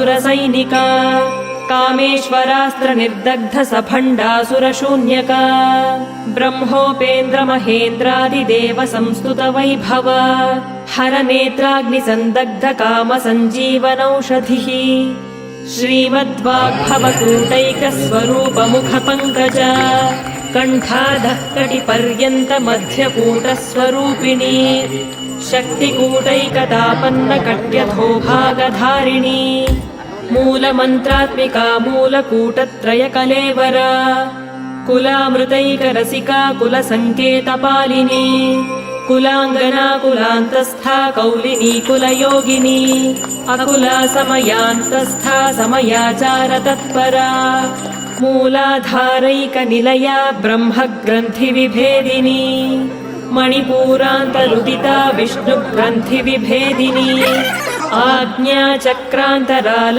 सुरसैनिका कामेश्वरास्त्र निर्दग्ध सभण्डासुरशून्यका ब्रह्मोपेन्द्र महेन्द्रादिदेव संस्तुत वैभव हर नेत्राग्निसन्दग्ध काम सञ्जीवनौषधिः श्रीमद्वाग्भवकूटैक स्वरूप मुख पंकज कण्ठाधः कटिपर्यन्त मध्यकूट स्वरूपिणी शक्तिकूटैकतापन्न कट्यथो भागधारिणी मूलमन्त्रात्मिका मूलकूटत्रय कलेवरा कुलामृतैक रसिका कुलसङ्केतपालिनी कुलाङ्गना कुलान्तस्था कौलिनी कुलयोगिनी अकुला समयान्तस्था समयाचार तत्परा मूलाधारैक निलया ब्रह्मग्रन्थि विभेदिनी मणिपूरान्तरुदिता विष्णुग्रन्थि विभेदिनी आज्ञाचक्रान्तराल